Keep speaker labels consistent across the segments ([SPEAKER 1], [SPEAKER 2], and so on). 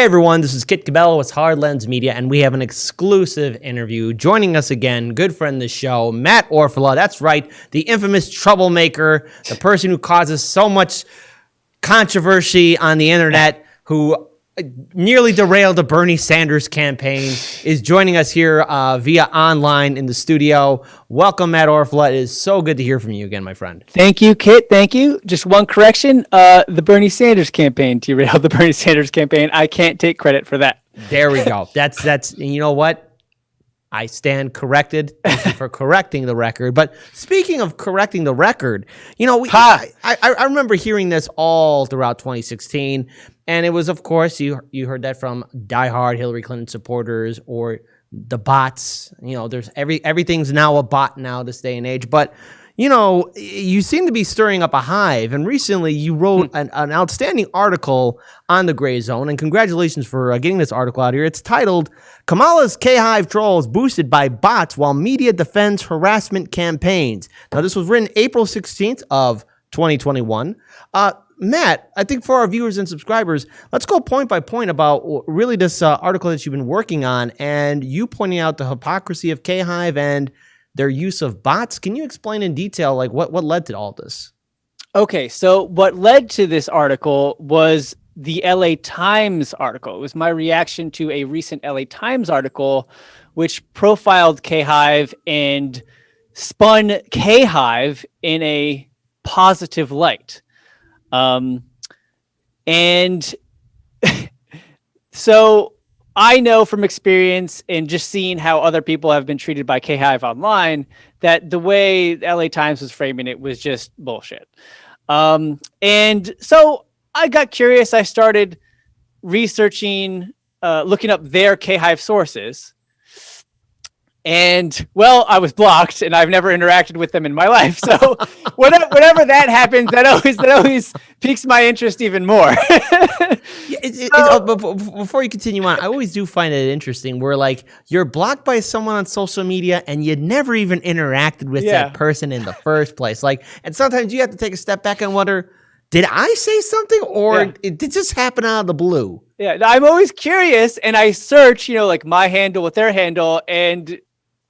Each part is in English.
[SPEAKER 1] everyone, this is Kit Cabello with Hard Lens Media, and we have an exclusive interview. Joining us again, good friend of the show, Matt Orfalea. That's right, the infamous troublemaker, the person who causes so much controversy on the internet, who nearly derailed the Bernie Sanders campaign, is joining us here via online in the studio. Welcome, Matt Orfalea. It is so good to hear from you again, my friend.
[SPEAKER 2] Thank you, Kit. Thank you. Just one correction. The Bernie Sanders campaign derailed the Bernie Sanders campaign. I can't take credit for that.
[SPEAKER 1] There we go. That's and you know what? I stand corrected. Thank you for correcting the record. But speaking of correcting the record, you know, I remember hearing this all throughout 2016, and it was, of course, you heard that from diehard Hillary Clinton supporters or the bots. You know, there's everything's now a bot now this day and age. But you know, you seem to be stirring up a hive, and recently you wrote an outstanding article on the GrayZone, and congratulations for getting this article out here. It's titled, Kamala's KHive Trolls Boosted by Bots While Media Defends Harassment Campaigns. Now, this was written April 16th of 2021. Matt, I think for our viewers and subscribers, let's go point by point about really this article that you've been working on, and you pointing out the hypocrisy of KHive and their use of bots. Can you explain in detail, like what led to all this?
[SPEAKER 2] Okay, so what led to this article was the LA Times article. It was my reaction to a recent LA Times article, which profiled KHive and spun KHive in a positive light. And so I know from experience and just seeing how other people have been treated by KHive online that the way LA Times was framing it was just bullshit. And so I got curious. I started researching, looking up their KHive sources. And, well, I was blocked, and I've never interacted with them in my life. So whenever that happens, that always piques my interest even more.
[SPEAKER 1] Before you continue on, I always do find it interesting where, like, you're blocked by someone on social media, and you never even interacted with that person in the first place. Like, and sometimes you have to take a step back and wonder, did I say something, or it did just happen out of the blue?
[SPEAKER 2] Yeah, I'm always curious, and I search, like my handle with their handle, and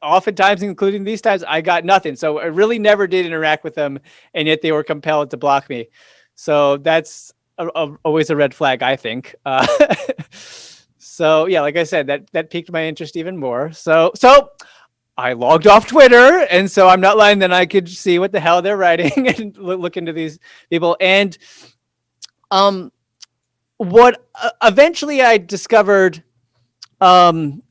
[SPEAKER 2] oftentimes, including these times, I got nothing. So I really never did interact with them, and yet they were compelled to block me. So that's always a red flag, I think. So yeah, like I said, that piqued my interest even more. So I logged off Twitter, and so I'm not lying. Then I could see what the hell they're writing and look into these people. And what eventually I discovered some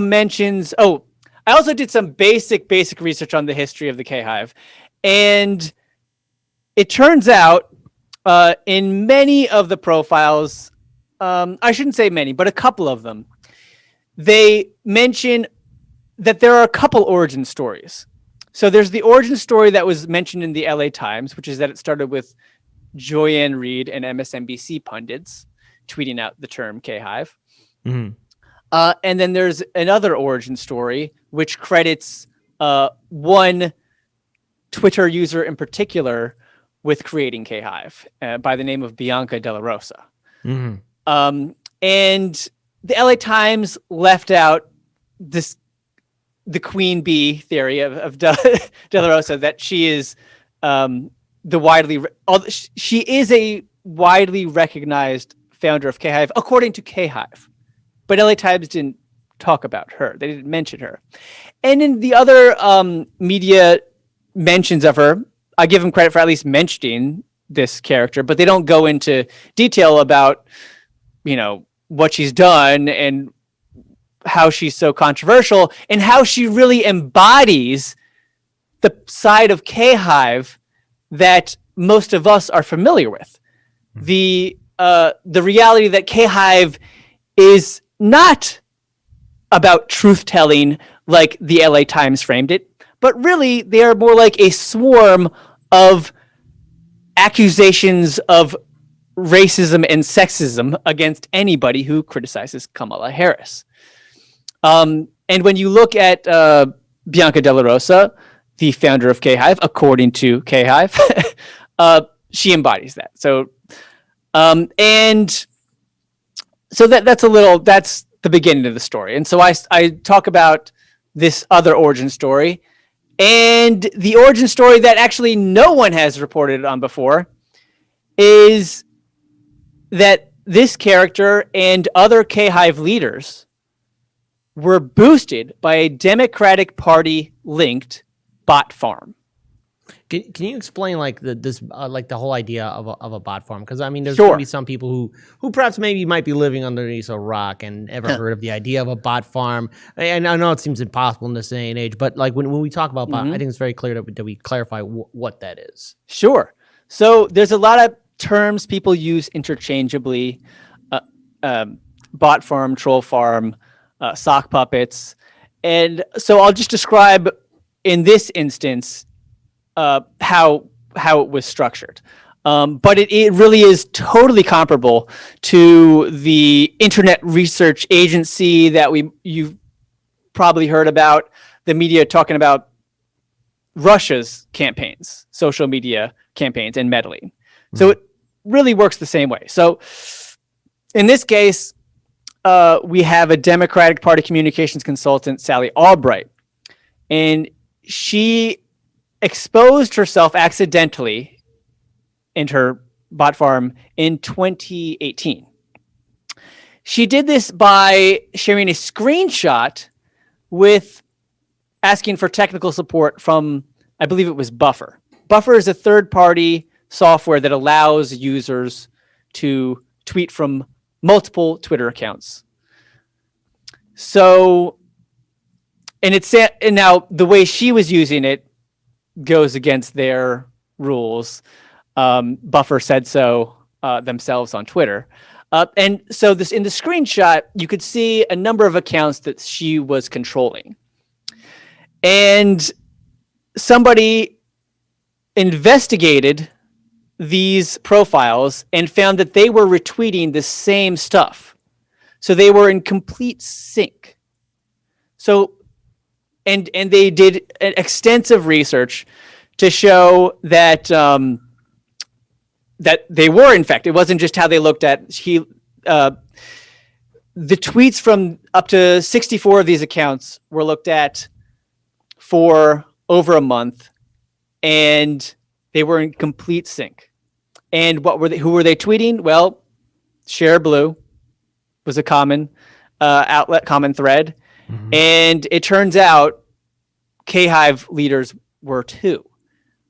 [SPEAKER 2] mentions. Oh, I also did some basic research on the history of the KHive, and it turns out in many of the profiles, I shouldn't say many, but a couple of them, they mention that there are a couple origin stories. So there's the origin story that was mentioned in the LA Times, which is that it started with Joyanne Reid and MSNBC pundits tweeting out the term KHive. Mm-hmm. And then there's another origin story, which credits one Twitter user in particular with creating KHive by the name of Bianca Della Rosa. Mm-hmm. And the LA Times left out the queen bee theory of Della Rosa, that she is she is a widely recognized founder of KHive, according to KHive. But LA Times didn't talk about her. They didn't mention her. And in the other media mentions of her, I give them credit for at least mentioning this character, but they don't go into detail about, what she's done and how she's so controversial and how she really embodies the side of KHive that most of us are familiar with. The reality that KHive is not about truth-telling like the LA Times framed it, but really they are more like a swarm of accusations of racism and sexism against anybody who criticizes Kamala Harris. And when you look at Bianca Della Rosa, the founder of KHive, according to KHive, she embodies that. So, and So that's the beginning of the story. And so I talk about this other origin story, and the origin story that actually no one has reported on before is that this character and other KHive leaders were boosted by a Democratic Party linked bot farm.
[SPEAKER 1] Can you explain like the whole idea of a bot farm? Because I mean, there's
[SPEAKER 2] Sure.
[SPEAKER 1] going to be some people who perhaps maybe might be living underneath a rock and ever heard of the idea of a bot farm. And I know it seems impossible in this day and age, but like when we talk about bot, I think it's very clear that we clarify what that is.
[SPEAKER 2] Sure. So there's a lot of terms people use interchangeably: bot farm, troll farm, sock puppets, and so I'll just describe in this instance how it was structured. But it really is totally comparable to the Internet Research Agency that you've probably heard about, the media talking about Russia's campaigns, social media campaigns, and meddling. So it really works the same way. So in this case, we have a Democratic Party communications consultant, Sally Albright, and she exposed herself accidentally in her bot farm in 2018. She did this by sharing a screenshot with asking for technical support from, I believe it was Buffer. Buffer is a third-party software that allows users to tweet from multiple Twitter accounts. So, and now the way she was using it goes against their rules. Buffer said so themselves on Twitter. And so in the screenshot, you could see a number of accounts that she was controlling. And somebody investigated these profiles and found that they were retweeting the same stuff. So they were in complete sync. So, and they did an extensive research to show that that they were, in fact, it wasn't just how they looked at the tweets from up to 64 of these accounts were looked at for over a month, and they were in complete sync. And who were they tweeting? Well, Share Blue was a common outlet, common thread. Mm-hmm. And it turns out KHive leaders were too.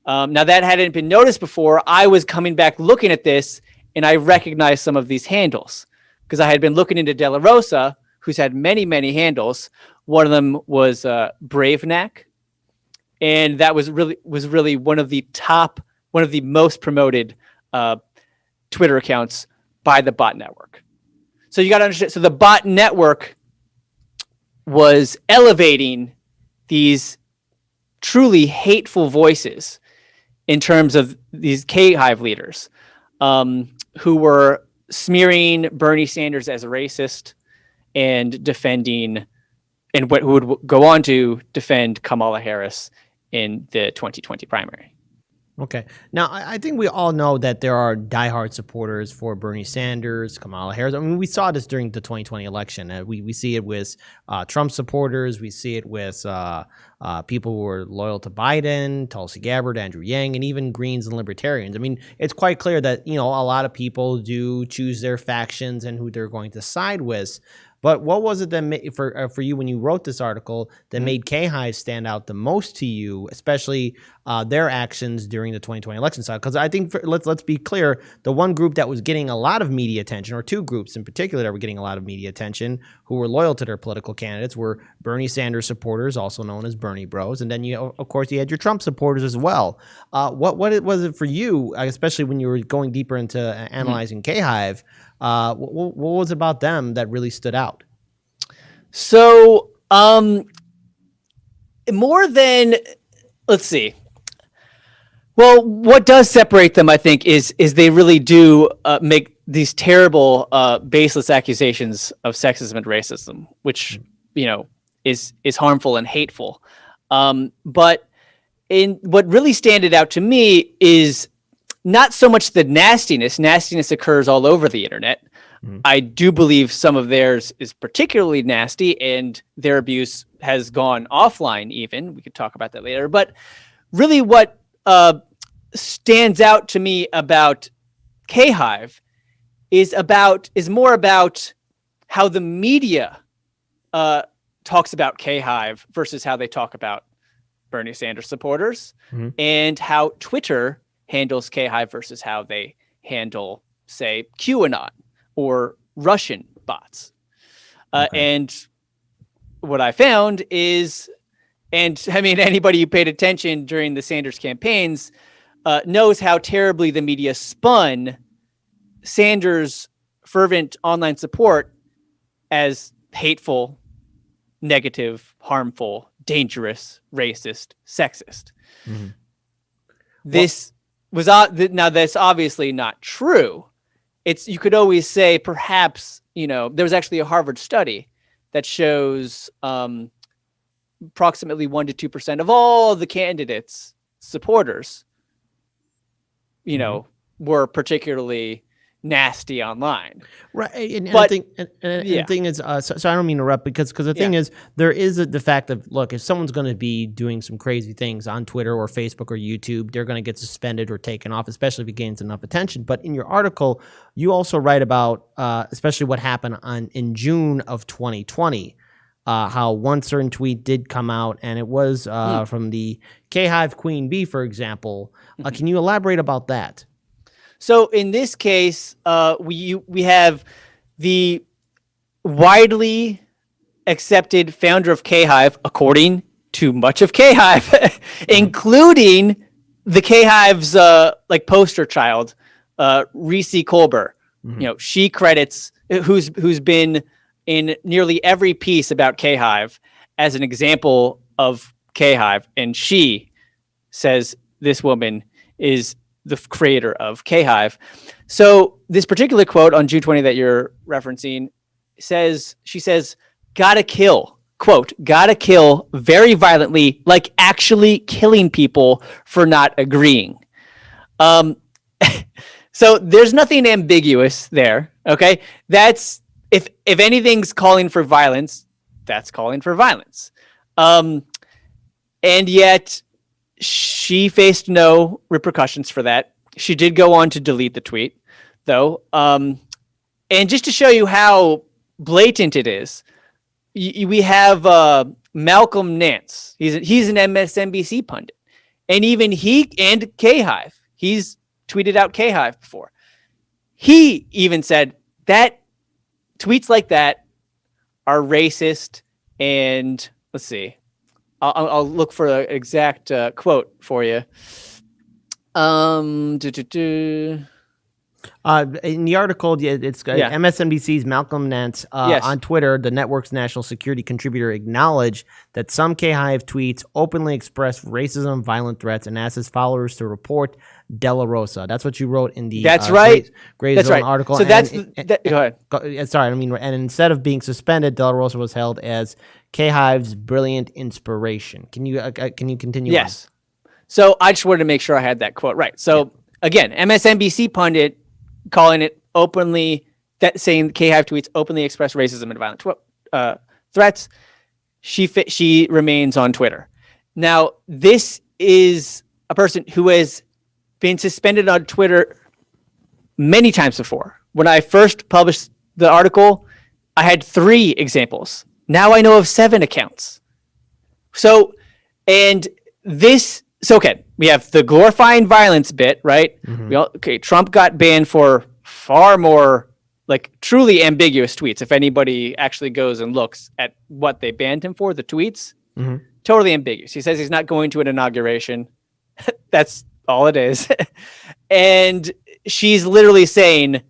[SPEAKER 2] Now that hadn't been noticed before. I was coming back looking at this, and I recognized some of these handles because I had been looking into De La Rosa, who's had many, many handles. One of them was Bravenack, and that was really one of the most promoted Twitter accounts by the bot network. So you got to understand. So the bot network was elevating these truly hateful voices in terms of these KHive leaders who were smearing Bernie Sanders as a racist and defending, and who would go on to defend Kamala Harris in the 2020 primary.
[SPEAKER 1] Okay. Now, I think we all know that there are diehard supporters for Bernie Sanders, Kamala Harris. I mean, we saw this during the 2020 election. We see it with Trump supporters. We see it with people who are loyal to Biden, Tulsi Gabbard, Andrew Yang, and even Greens and Libertarians. I mean, it's quite clear that, a lot of people do choose their factions and who they're going to side with. But what was it that for you when you wrote this article that made KHive stand out the most to you, especially their actions during the 2020 election cycle? Because I think let's be clear, the one group that was getting a lot of media attention, or two groups in particular that were getting a lot of media attention, who were loyal to their political candidates, were Bernie Sanders supporters, also known as Bernie Bros, and then of course you had your Trump supporters as well. What was it for you, especially when you were going deeper into analyzing KHive? What was it about them that really stood out?
[SPEAKER 2] So, more than, let's see. Well, what does separate them, I think, is they really do make these terrible, baseless accusations of sexism and racism, which is harmful and hateful. But what really standed out to me is not so much the nastiness. Nastiness occurs all over the internet. I do believe some of theirs is particularly nasty, and their abuse has gone offline even. We could talk about that later. But really what stands out to me about KHive is more about how the media talks about KHive versus how they talk about Bernie Sanders supporters, and how Twitter handles KHive versus how they handle, say, QAnon or Russian bots. And what I found is, and I mean, anybody who paid attention during the Sanders campaigns knows how terribly the media spun Sanders' fervent online support as hateful, negative, harmful, dangerous, racist, sexist. This was now that's obviously not true. You could always say perhaps, there was actually a Harvard study that shows approximately 1% to 2% of all the candidates' supporters, were particularly nasty online.
[SPEAKER 1] Right. And the thing is, so I don't mean to interrupt because the thing is, there is the fact of, look, if someone's going to be doing some crazy things on Twitter or Facebook or YouTube, they're going to get suspended or taken off, especially if it gains enough attention. But in your article, you also write about, especially what happened in June of 2020, how one certain tweet did come out, and it was from the KHive Queen Bee, for example. Can you elaborate about that?
[SPEAKER 2] So in this case, we have the widely accepted founder of KHive, according to much of KHive, including the KHive's poster child, Reese Colbert. She credits who's been in nearly every piece about KHive as an example of KHive, and she says this woman is the creator of KHive. So this particular quote on June 20 that you're referencing she says, gotta kill, quote, gotta kill very violently, like actually killing people for not agreeing. So there's nothing ambiguous there. Okay. That's, if anything's calling for violence, that's calling for violence. And yet she faced no repercussions for that. She did go on to delete the tweet, though. And just to show you how blatant it is, we have Malcolm Nance. He's an MSNBC pundit. And even he and KHive, he's tweeted out KHive before. He even said that tweets like that are racist. And let's see. I'll look for an exact quote for you.
[SPEAKER 1] In the article, it's MSNBC's Malcolm Nance on Twitter. The network's national security contributor acknowledged that some KHive tweets openly express racism, violent threats, and asked his followers to report De La Rosa. That's what you wrote in the GrayZone article.
[SPEAKER 2] So go ahead.
[SPEAKER 1] Sorry, and instead of being suspended, De La Rosa was held as KHive's brilliant inspiration. Can you continue?
[SPEAKER 2] Yes. So I just wanted to make sure I had that quote right. So again, MSNBC pundit calling it openly, saying KHive tweets openly express racism and violent threats. She remains on Twitter. Now, this is a person who has been suspended on Twitter many times before. When I first published the article, I had 3 examples. Now I know of 7 accounts. So we have the glorifying violence bit, right? Trump got banned for far more truly ambiguous tweets. If anybody actually goes and looks at what they banned him for, the tweets, totally ambiguous. He says he's not going to an inauguration. That's all it is. And she's literally saying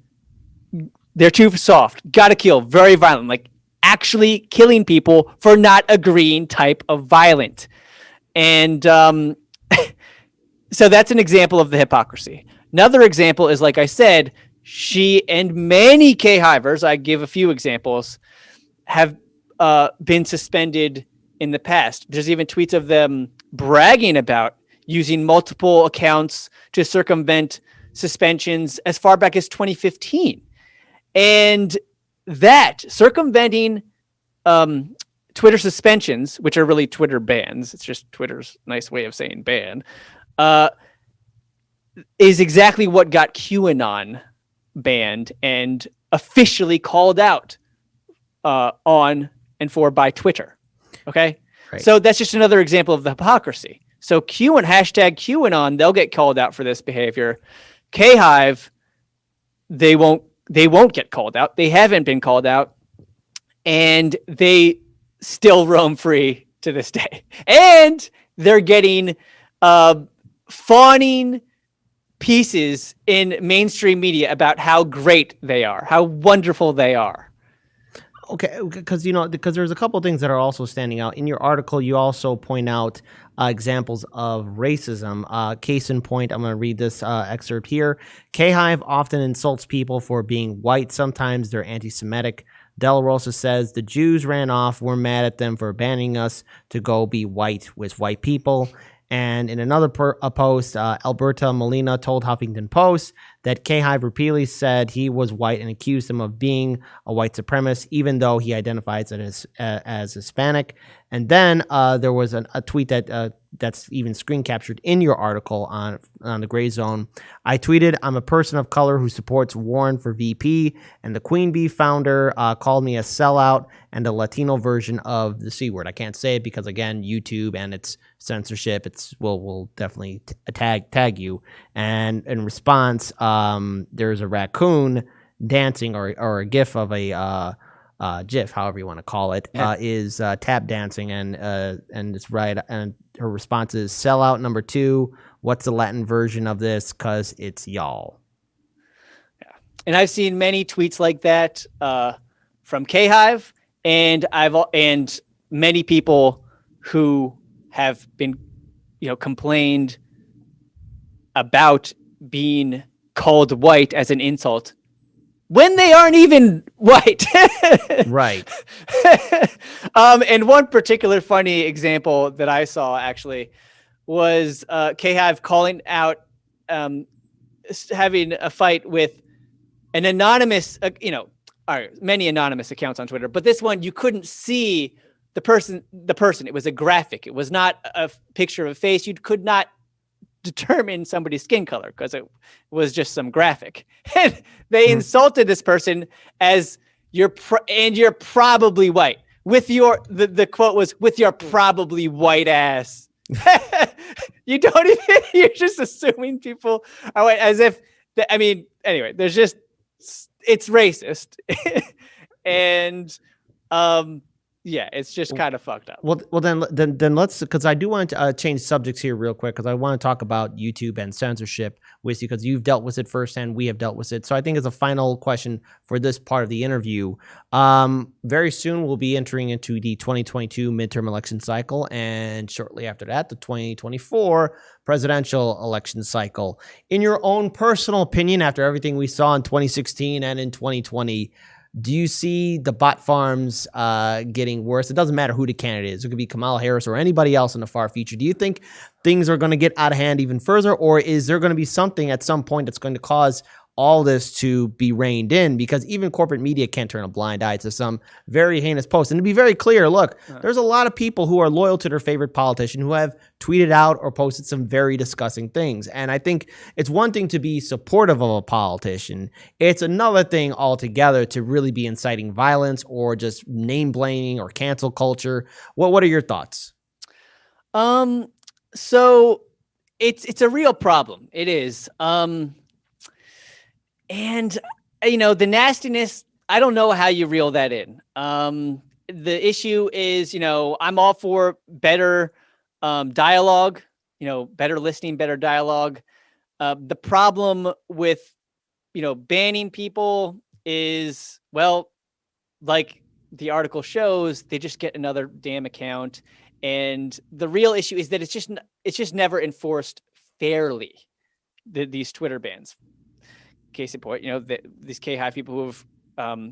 [SPEAKER 2] they're too soft, gotta kill, very violent, actually killing people for not agreeing type of violent. And so that's an example of the hypocrisy. Another example is, like I said, she and many KHivers, I give a few examples, have been suspended in the past. There's even tweets of them bragging about using multiple accounts to circumvent suspensions as far back as 2015. And that circumventing Twitter suspensions, which are really Twitter bans, it's just Twitter's nice way of saying ban, is exactly what got QAnon banned and officially called out on and for by Twitter. Okay. Right. So that's just another example of the hypocrisy. So hashtag QAnon, they'll get called out for this behavior. KHive, they won't get called out. They haven't been called out, and they still roam free to this day. And they're getting fawning pieces in mainstream media about how great they are, how wonderful they are.
[SPEAKER 1] Okay, because there's a couple of things that are also standing out in your article. You also point out examples of racism. Case in point, I'm going to read this excerpt here. KHive often insults people for being white. Sometimes they're anti-Semitic. Del Rosa says the Jews ran off. We're mad at them for abandoning us to go be white with white people. And in another post, Alberta Molina told Huffington Post that KHive repeatedly said he was white and accused him of being a white supremacist, even though he identifies as Hispanic. And then there was a tweet that's even screen captured in your article on the GrayZone. I tweeted, I'm a person of color who supports Warren for VP, and the Queen Bee founder called me a sellout and a Latino version of the C word. I can't say it because, again, YouTube and its censorship, will definitely tag you. And in response, there's a raccoon dancing or a gif of a GIF, however you want to call it, is tap dancing, and it's right. And her response is sellout number 2. What's the Latin version of this? Because it's y'all.
[SPEAKER 2] Yeah, and I've seen many tweets like that from KHive, and many people who have been, complained about being called white as an insult when they aren't even white.
[SPEAKER 1] Right.
[SPEAKER 2] And one particular funny example that I saw actually was KHive calling out having a fight with an anonymous, many anonymous accounts on Twitter, but this one you couldn't see the person. It was a graphic. It was not a picture of a face. You could not determine somebody's skin color because it was just some graphic. And they insulted this person as you're probably white with the quote was with your probably white ass. You don't even, you're just assuming people are white as if, anyway, it's racist. And, yeah, it's just kind of fucked up.
[SPEAKER 1] Well, then let's, because I do want to change subjects here real quick, because I want to talk about YouTube and censorship with you, because you've dealt with it firsthand, we have dealt with it. So I think as a final question for this part of the interview, very soon we'll be entering into the 2022 midterm election cycle, and shortly after that, the 2024 presidential election cycle. In your own personal opinion, after everything we saw in 2016 and in 2020, do you see the bot farms getting worse? It doesn't matter who the candidate is. It could be Kamala Harris or anybody else in the far future. Do you think things are going to get out of hand even further, or is there going to be something at some point that's going to cause all this to be reined in? Because even corporate media can't turn a blind eye to some very heinous posts. And to be very clear, look, there's a lot of people who are loyal to their favorite politician who have tweeted out or posted some very disgusting things. And I think it's one thing to be supportive of a politician. It's another thing altogether to really be inciting violence or just name blaming or cancel culture. What are your thoughts?
[SPEAKER 2] So it's a real problem. It is. And, the nastiness, I don't know how you reel that in. The issue is, I'm all for better dialogue, better listening, better dialogue. The problem with, banning people is, well, like the article shows, they just get another damn account. And the real issue is that it's just never enforced fairly, these Twitter bans. Case in point, these KHive people who have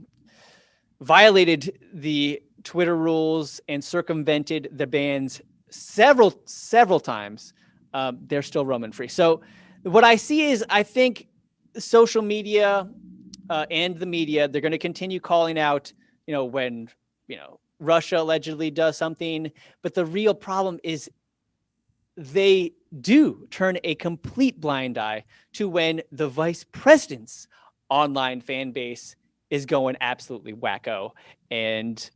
[SPEAKER 2] violated the Twitter rules and circumvented the bans several times, they're still roaming free. So what I see is, I think social media and the media, they're going to continue calling out, when, Russia allegedly does something. But the real problem is they do turn a complete blind eye to when the vice president's online fan base is going absolutely wacko and,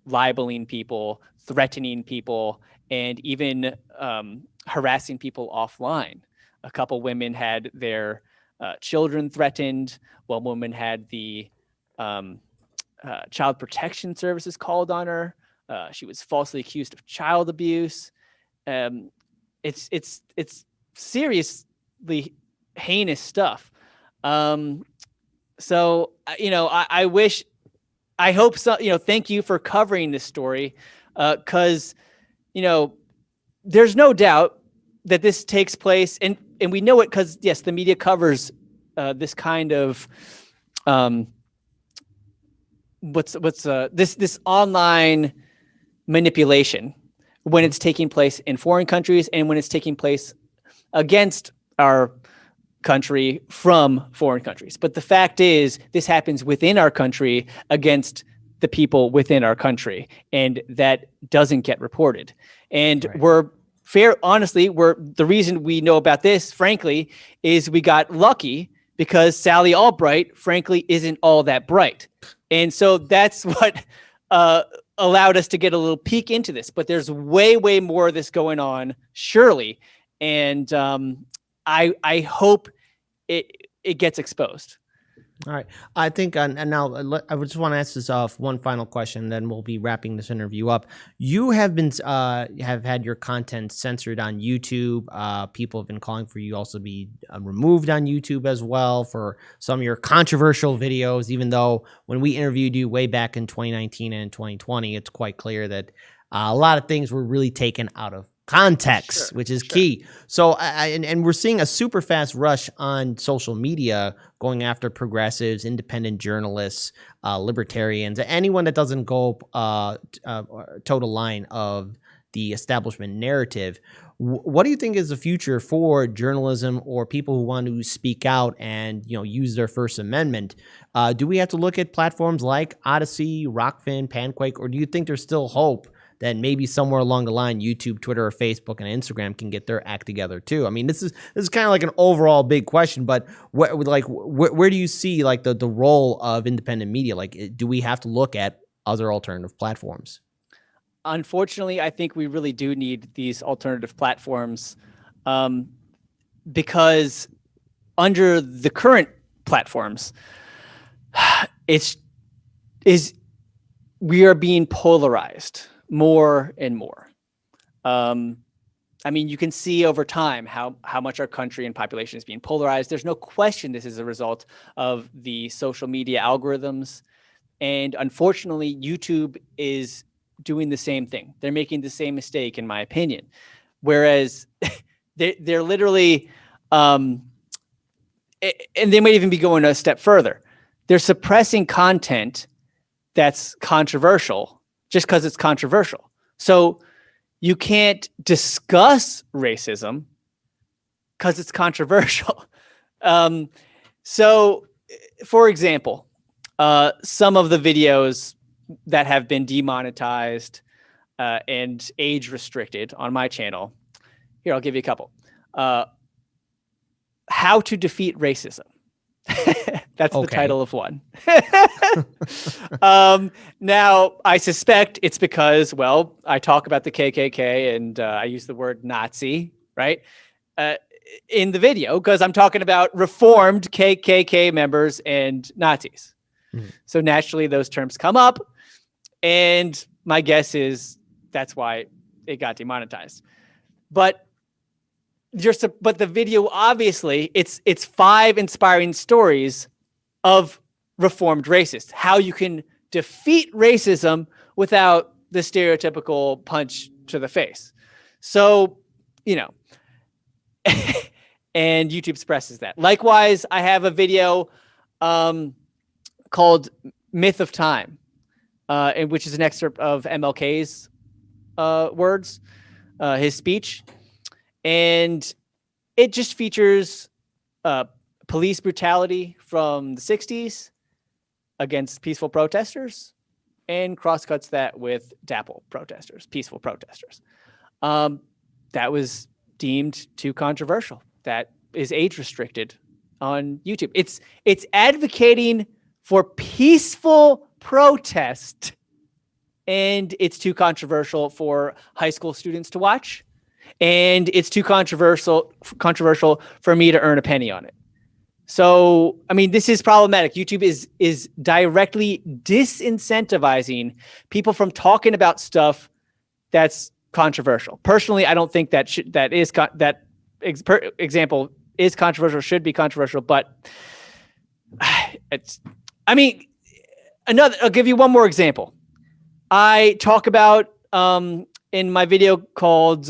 [SPEAKER 2] libeling people, threatening people, and even harassing people offline. A couple women had their children threatened. One woman had the child protection services called on her. She was falsely accused of child abuse. It's seriously heinous stuff. So, I hope so. Thank you for covering this story, because, there's no doubt that this takes place, and we know it because, yes, the media covers this kind of this online manipulation when it's taking place in foreign countries and when it's taking place against our country from foreign countries. But the fact is, this happens within our country against the people within our country, and that doesn't get reported. And right. The reason we know about this, frankly, is we got lucky because Sally Albright, frankly, isn't all that bright. And so that's what allowed us to get a little peek into this. But there's way, way more of this going on, surely. And I hope it gets exposed.
[SPEAKER 1] All right. I think, and now I just want to ask this one final question, then we'll be wrapping this interview up. You have been have had your content censored on YouTube. People have been calling for you also be removed on YouTube as well for some of your controversial videos, even though when we interviewed you way back in 2019 and 2020, it's quite clear that a lot of things were really taken out of context, which is key. So, and we're seeing a super fast rush on social media going after progressives, independent journalists, libertarians, anyone that doesn't go toe to line of the establishment narrative. What do you think is the future for journalism or people who want to speak out and use their First Amendment? Do we have to look at platforms like Odyssey, Rockfin, Panquake, or do you think there's still hope that maybe somewhere along the line, YouTube, Twitter, or Facebook, and Instagram can get their act together too? I mean, this is kind of like an overall big question, but where do you see like the role of independent media? Like, do we have to look at other alternative platforms?
[SPEAKER 2] Unfortunately, I think we really do need these alternative platforms, because under the current platforms, we are being polarized more and more. I mean, you can see over time how much our country and population is being polarized. There's no question this is a result of the social media algorithms. And unfortunately, YouTube is doing the same thing. They're making the same mistake, in my opinion. Whereas they're literally, and they might even be going a step further. They're suppressing content that's controversial just because it's controversial. So you can't discuss racism because it's controversial. So, for example, some of the videos that have been demonetized and age restricted on my channel, here, I'll give you a couple. How to defeat racism. That's the title of one. Now, I suspect it's because, well, I talk about the KKK and I use the word Nazi, right? In the video, because I'm talking about reformed KKK members and Nazis. Mm-hmm. So naturally, those terms come up. And my guess is that's why it got demonetized. But the video, obviously, it's 5 inspiring stories of reformed racists, how you can defeat racism without the stereotypical punch to the face. So, and YouTube suppresses that. Likewise, I have a video called Myth of Time, which is an excerpt of MLK's words, his speech. And it just features police brutality from the 60s against peaceful protesters and cross-cuts that with dapple protesters, peaceful protesters. That was deemed too controversial. That is age restricted on YouTube. It's advocating for peaceful protest, and it's too controversial for high school students to watch, and it's too controversial for me to earn a penny on it. So, I mean, this is problematic. YouTube is directly disincentivizing people from talking about stuff that's controversial. Personally, I don't think that example is controversial, should be controversial, but I'll give you one more example. I talk about in my video called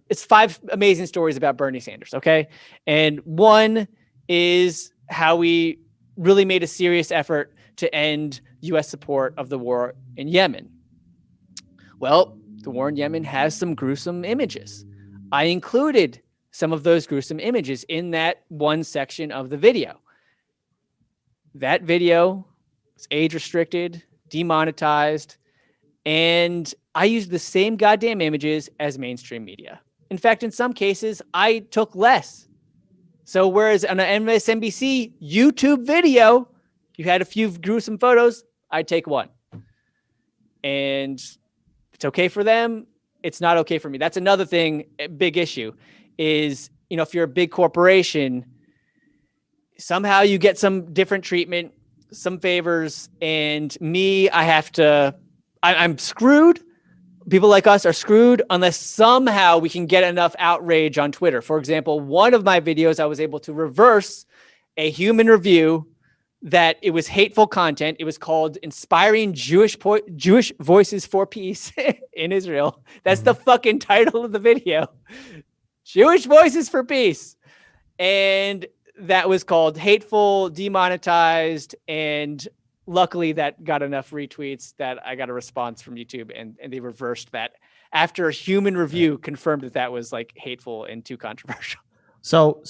[SPEAKER 2] it's 5 amazing stories about Bernie Sanders, okay? And one is how we really made a serious effort to end US support of the war in Yemen. Well, the war in Yemen has some gruesome images. I included some of those gruesome images in that one section of the video. That video is age restricted, demonetized, and I used the same goddamn images as mainstream media. In fact, in some cases, I took less. So whereas on an MSNBC YouTube video, you had a few gruesome photos, I'd take one. And it's okay for them. It's not okay for me. That's another thing, a big issue is, if you're a big corporation, somehow you get some different treatment, some favors, and me, I'm screwed. People like us are screwed unless somehow we can get enough outrage on Twitter. For example, one of my videos, I was able to reverse a human review that it was hateful content. It was called Inspiring Jewish Voices for Peace in Israel. That's the fucking title of the video. Jewish Voices for Peace. And that was called hateful, demonetized, and luckily that got enough retweets that I got a response from YouTube and they reversed that after a human review confirmed that was like hateful and too controversial.
[SPEAKER 1] So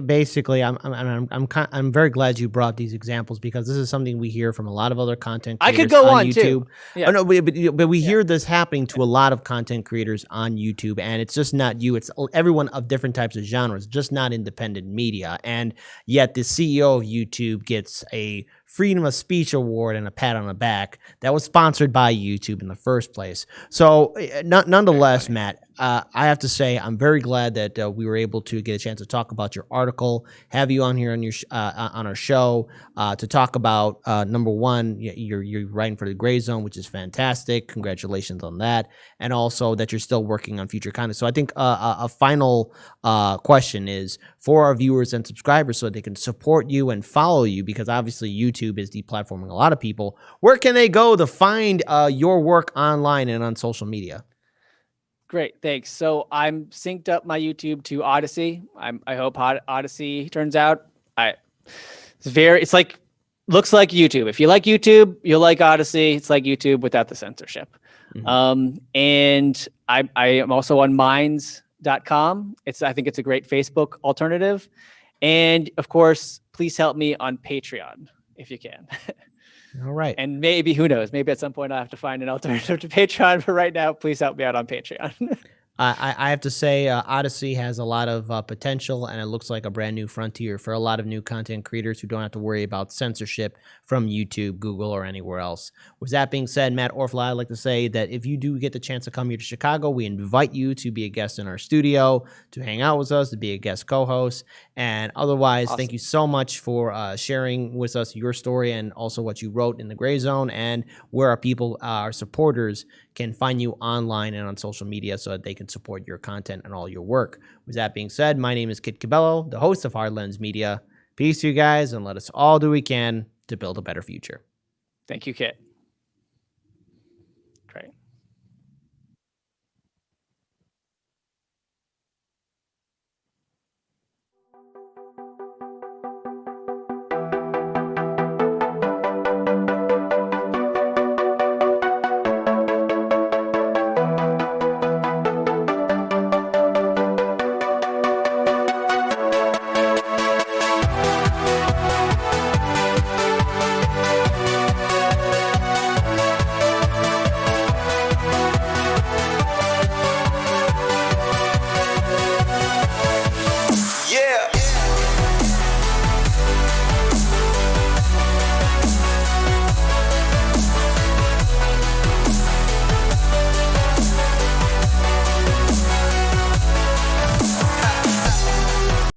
[SPEAKER 1] basically, I'm very glad you brought these examples because this is something we hear from a lot of other content creators.
[SPEAKER 2] I could go on
[SPEAKER 1] YouTube.
[SPEAKER 2] too. Yeah.
[SPEAKER 1] Oh, no, but we hear this happening to a lot of content creators on YouTube, and it's just not you. It's everyone of different types of genres, just not independent media. And yet, the CEO of YouTube gets a Freedom of Speech Award and a pat on the back that was sponsored by YouTube in the first place. So, nonetheless, Matt, I have to say I'm very glad that we were able to get a chance to talk about your article, have you on here on your on our show to talk about number one, you're writing for the GrayZone, which is fantastic. Congratulations on that, and also that you're still working on future content. So I think a final question is for our viewers and subscribers, so they can support you and follow you, because obviously YouTube is deplatforming a lot of people. Where can they go to find your work online and on social media?
[SPEAKER 2] Great, thanks. So I'm synced up my YouTube to Odyssey. I hope Odyssey turns out. Looks like YouTube. If you like YouTube, you'll like Odyssey. It's like YouTube without the censorship. Mm-hmm. And I am also on Minds.com. I think it's a great Facebook alternative. And of course, please help me on Patreon if you can.
[SPEAKER 1] All right.
[SPEAKER 2] And maybe, who knows, maybe at some point I'll have to find an alternative to Patreon. But right now, please help me out on Patreon.
[SPEAKER 1] I have to say Odyssey has a lot of potential, and it looks like a brand new frontier for a lot of new content creators who don't have to worry about censorship from YouTube, Google, or anywhere else. With that being said, Matt Orfalea, I'd like to say that if you do get the chance to come here to Chicago, we invite you to be a guest in our studio, to hang out with us, to be a guest co-host. And otherwise, awesome. Thank you so much for sharing with us your story and also what you wrote in the GrayZone, and where our people, our supporters, can find you online and on social media so that they can support your content and all your work. With that being said, my name is Kit Cabello, the host of Hard Lens Media. Peace to you guys, and let us all do what we can to build a better future.
[SPEAKER 2] Thank you, Kit. Great.